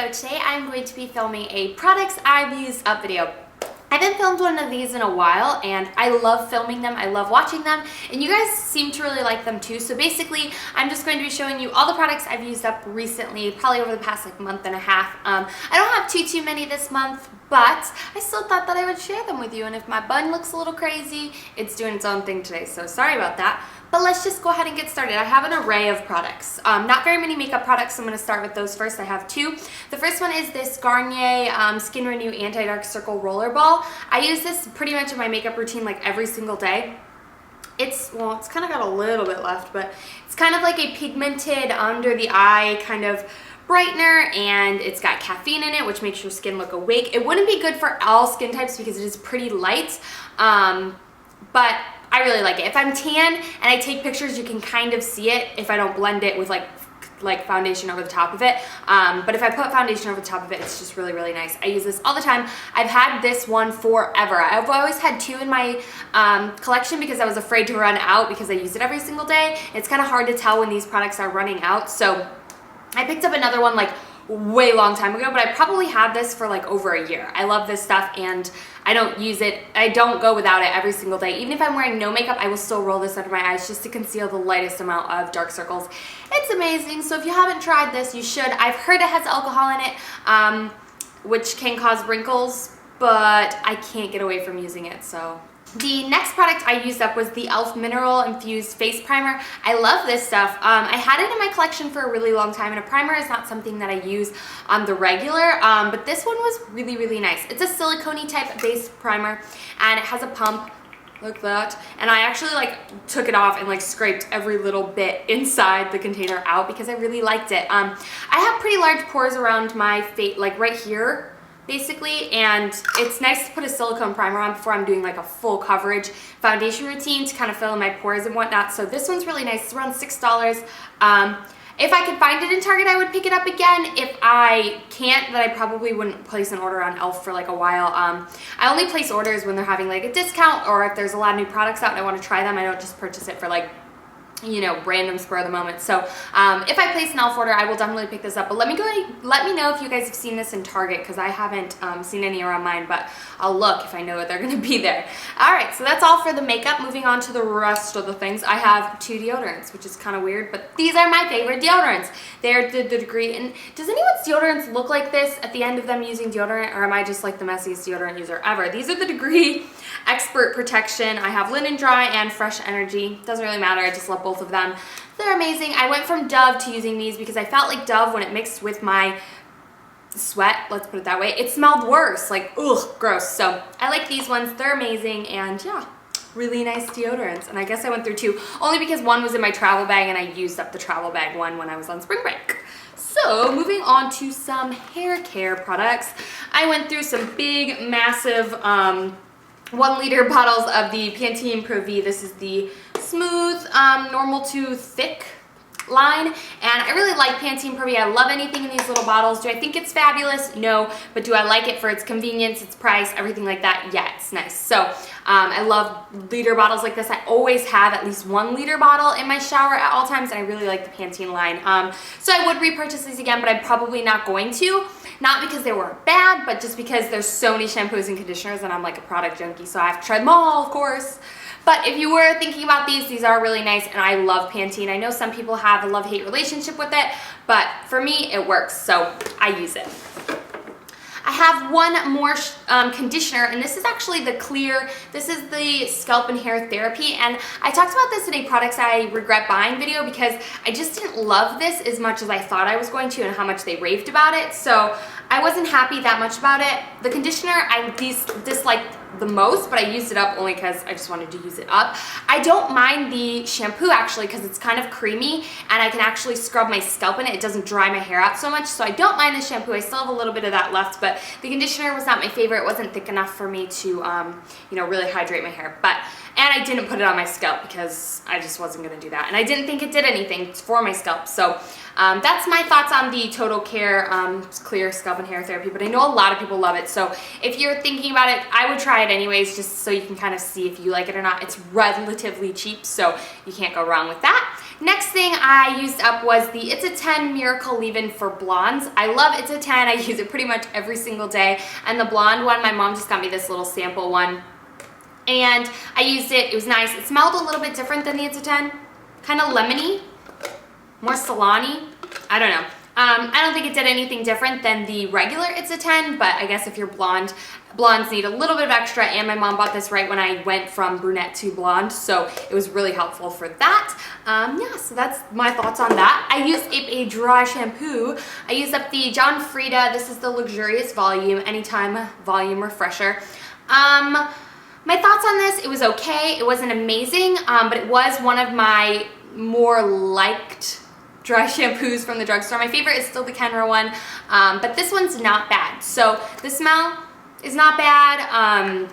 So today I'm going to be filming a products I've used up video. I haven't filmed one of these in a while and I love filming them, I love watching them, and you guys seem to really like them too. So basically I'm just going to be showing you all the products I've used up recently, probably over the past like month and a half. I don't have too many this month, but I still thought that I would share them with you, and if my bun looks a little crazy, it's doing its own thing today, so sorry about that. But let's just go ahead and get started. I have an array of products. Not very many makeup products, so I'm going to start with those first. I have two. The first one is this Garnier Skin Renew Anti-Dark Circle Roller Ball. I use this pretty much in my makeup routine like every single day. It's kind of got a little bit left, but it's kind of like a pigmented under the eye kind of brightener, and it's got caffeine in it, which makes your skin look awake. It wouldn't be good for all skin types because it is pretty light, but I really like it. If I'm tan and I take pictures, you can kind of see it if I don't blend it with like foundation over the top of it. But if I put foundation over the top of it, it's just really nice. I use this all the time. I've had this one forever. I've always had two in my collection because I was afraid to run out because I use it every single day. It's kind of hard to tell when these products are running out. So I picked up another one like way long time ago, but I probably had this for like over a year. I love this stuff and I don't use it, I don't go without it every single day. Even if I'm wearing no makeup, I will still roll this under my eyes just to conceal the lightest amount of dark circles. It's amazing, so if you haven't tried this, you should. I've heard it has alcohol in it, which can cause wrinkles, but I can't get away from using it, so. The next product I used up was the e.l.f. Mineral Infused Face Primer. I love this stuff. I had it in my collection for a really long time, and a primer is not something that I use on the regular, but this one was really nice. It's a silicone type base primer, and it has a pump. Look at that. And I actually like took it off and like scraped every little bit inside the container out because I really liked it. I have pretty large pores around my face, like right here, basically, and it's nice to put a silicone primer on before I'm doing like a full coverage foundation routine to kind of fill in my pores and whatnot. So this one's really nice. It's around $6. If I could find it in Target, I would pick it up again. If I can't, then I probably wouldn't place an order on e.l.f. for like a while. I only place orders when they're having like a discount, or if there's a lot of new products out and I want to try them. I don't just purchase it for like, you know, random spur of the moment. So if I place an e.l.f. order, I will definitely pick this up. But let me know if you guys have seen this in Target, because I haven't seen any around mine, but I'll look if I know that they're going to be there. Alright, so that's all for the makeup. Moving on to the rest of the things. I have two deodorants, which is kind of weird, but these are my favorite deodorants. They're the Degree. And does anyone's deodorants look like this at the end of them using deodorant, or am I just like the messiest deodorant user ever? These are the Degree Expert Protection. I have Linen Dry and Fresh Energy. Doesn't really matter, I just love both of them. They're amazing. I went from Dove to using these because I felt like Dove, when it mixed with my sweat, let's put it that way, it smelled worse, like ugh, gross. So I like these ones. They're amazing, and yeah, really nice deodorants. And I guess I went through two only because one was in my travel bag and I used up the travel bag one when I was on spring break. So moving on to some hair care products. I went through some big massive 1 liter bottles of the Pantene Pro V. This is the smooth, normal to thick line, and I really like Pantene Pro V. I love anything in these little bottles. Do I think it's fabulous? No. But do I like it for its convenience, its price, everything like that? Yeah, it's nice. So I love liter bottles like this. I always have at least 1 liter bottle in my shower at all times, and I really like the Pantene line. So I would repurchase these again, but I'm probably not going to. Not because they weren't bad, but just because there's so many shampoos and conditioners and I'm like a product junkie, so I have to try them all, of course. But if you were thinking about these are really nice, and I love Pantene. I know some people have a love-hate relationship with it, but for me, it works, so I use it. I have one more conditioner, and this is actually the clear. This is the Scalp and Hair Therapy, and I talked about this in a products I regret buying video because I just didn't love this as much as I thought I was going to and how much they raved about it, so I wasn't happy that much about it. The conditioner I disliked the most, but I used it up only because I just wanted to use it up. I don't mind the shampoo actually because it's kind of creamy and I can actually scrub my scalp in it. It doesn't dry my hair out so much, so I don't mind the shampoo. I still have a little bit of that left, but the conditioner was not my favorite. It wasn't thick enough for me to, you know, really hydrate my hair. But And I didn't put it on my scalp because I just wasn't gonna do that. And I didn't think it did anything for my scalp. So that's my thoughts on the Total Care Clear Scalp and Hair Therapy, but I know a lot of people love it. So if you're thinking about it, I would try it anyways, just so you can kind of see if you like it or not. It's relatively cheap, so you can't go wrong with that. Next thing I used up was the It's a 10 Miracle Leave-In for Blondes. I love It's a 10. I use it pretty much every single day. And the blonde one, my mom just got me this little sample one. And I used it. It was nice. It smelled a little bit different than the It's a 10. Kind of lemony. More salon-y. I don't know. I don't think it did anything different than the regular It's a 10, but I guess if you're blonde, blondes need a little bit of extra, and my mom bought this right when I went from brunette to blonde, so it was really helpful for that. Yeah, so that's my thoughts on that. I used a dry shampoo. I used up the John Frieda. This is the Luxurious Volume Anytime Volume Refresher. My thoughts on this, it was okay. It wasn't amazing, but it was one of my more liked dry shampoos from the drugstore. My favorite is still the Kenra one, but this one's not bad. So the smell is not bad.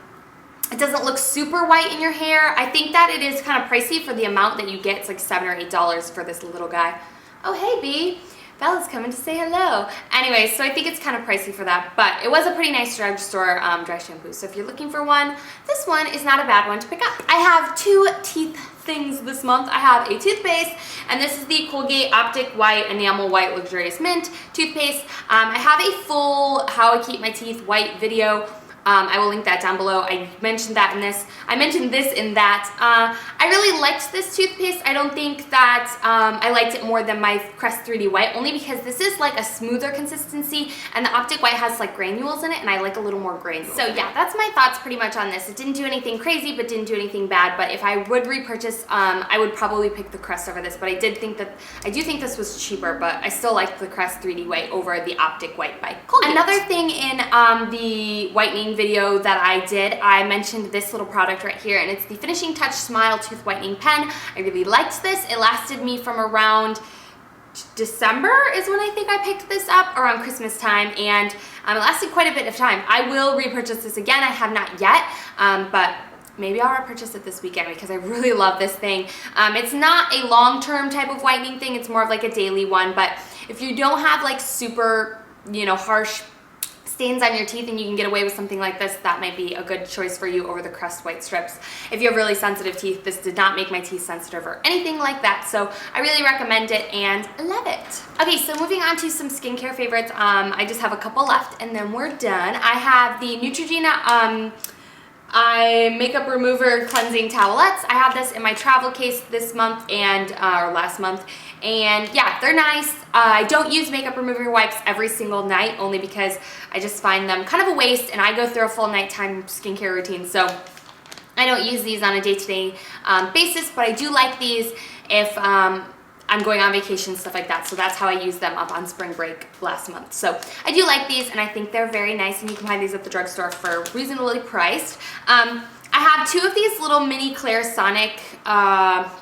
It doesn't look super white in your hair. I think that it is kind of pricey for the amount that you get. It's like $7 or $8 for this little guy. Oh, hey, B. Bella's coming to say hello. Anyway, so I think it's kind of pricey for that, but it was a pretty nice drugstore dry shampoo. So if you're looking for one, this one is not a bad one to pick up. I have two teeth things this month. I have a toothpaste, and this is the Colgate Optic White Enamel White Luxurious Mint toothpaste. I have a full How I Keep My Teeth White video. I will link that down below. I mentioned that in this. I mentioned this in that. I really liked this toothpaste. I don't think that I liked it more than my Crest 3D White, only because this is like a smoother consistency, and the Optic White has like granules in it, and I like a little more granules. So yeah, that's my thoughts pretty much on this. It didn't do anything crazy, but didn't do anything bad. But if I would repurchase, I would probably pick the Crest over this. But I do think this was cheaper, but I still like the Crest 3D White over the Optic White by Colgate. Another thing in the whitening video that I did, I mentioned this little product right here, and it's the Finishing Touch Smile Tooth Whitening Pen. I really liked this. It lasted me from around December is when I think I picked this up, around Christmas time, and it lasted quite a bit of time. I will repurchase this again. I have not yet, but maybe I'll repurchase it this weekend because I really love this thing. It's not a long-term type of whitening thing. It's more of like a daily one, but if you don't have like super, you know, harsh stains on your teeth and you can get away with something like this, that might be a good choice for you over the Crest White Strips. If you have really sensitive teeth, this did not make my teeth sensitive or anything like that, so I really recommend it and love it. Okay, so moving on to some skincare favorites. I just have a couple left and then we're done. I have the Neutrogena makeup remover cleansing towelettes. I have this in my travel case this month and or last month, and yeah, they're nice. I don't use makeup remover wipes every single night, only because I just find them kind of a waste, and I go through a full nighttime skincare routine, so I don't use these on a day-to-day basis, but I do like these if I'm going on vacation, stuff like that. So that's how I used them up on spring break last month. So I do like these, and I think they're very nice, and you can find these at the drugstore for reasonably priced. I have two of these little mini Clarisonic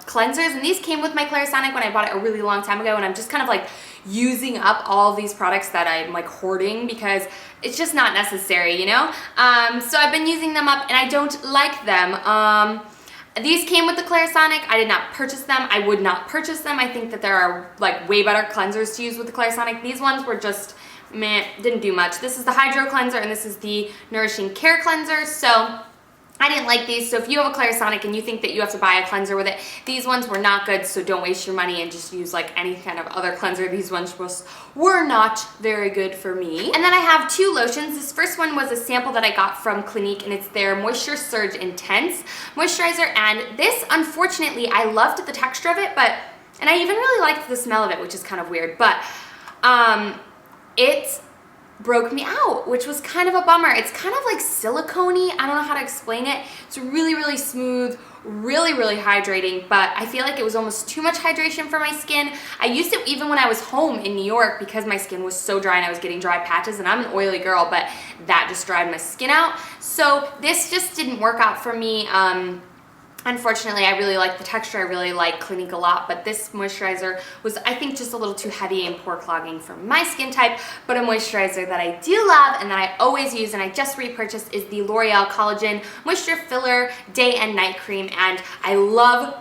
cleansers, and these came with my Clarisonic when I bought it a really long time ago, and I'm just kind of like using up all of these products that I'm like hoarding because it's just not necessary, you know? So I've been using them up, and I don't like them. These came with the Clarisonic. I did not purchase them. I would not purchase them. I think that there are like way better cleansers to use with the Clarisonic. These ones were just meh, didn't do much. This is the Hydro Cleanser, and this is the Nourishing Care Cleanser. So I didn't like these, so if you have a Clarisonic and you think that you have to buy a cleanser with it, these ones were not good, so don't waste your money and just use like any kind of other cleanser. These ones were not very good for me. And then I have two lotions. This first one was a sample that I got from Clinique, and it's their Moisture Surge Intense Moisturizer, and this, unfortunately, I loved the texture of it, and I even really liked the smell of it, which is kind of weird, but it broke me out, which was kind of a bummer. It's kind of like silicone-y. I don't know how to explain it. It's really, really smooth, really, really hydrating, but I feel like it was almost too much hydration for my skin. I used it even when I was home in New York because my skin was so dry and I was getting dry patches, and I'm an oily girl, but that just dried my skin out. So this just didn't work out for me. Unfortunately, I really like the texture. I really like Clinique a lot, but this moisturizer was, I think, just a little too heavy and pore clogging for my skin type. But a moisturizer that I do love and that I always use and I just repurchased is the L'Oreal Collagen Moisture Filler Day and Night Cream, and I love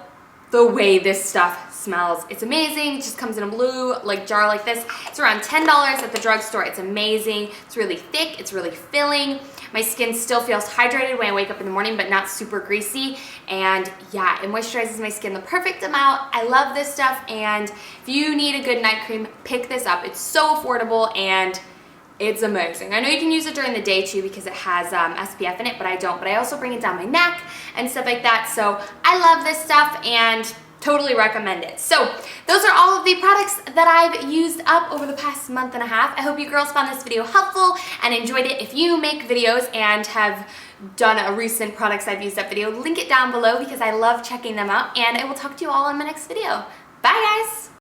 the way this stuff smells. It's amazing. It just comes in a blue jar like this. It's around $10 at the drugstore. It's amazing. It's really thick. It's really filling. My skin still feels hydrated when I wake up in the morning, but not super greasy. And yeah, it moisturizes my skin the perfect amount. I love this stuff, and if you need a good night cream, pick this up. It's so affordable and it's amazing. I know you can use it during the day too because it has SPF in it, but I don't. But I also bring it down my neck and stuff like that. So I love this stuff and totally recommend it. So those are all of the products that I've used up over the past month and a half. I hope you girls found this video helpful and enjoyed it. If you make videos and have done a recent products I've used up video, link it down below because I love checking them out, and I will talk to you all in my next video. Bye guys!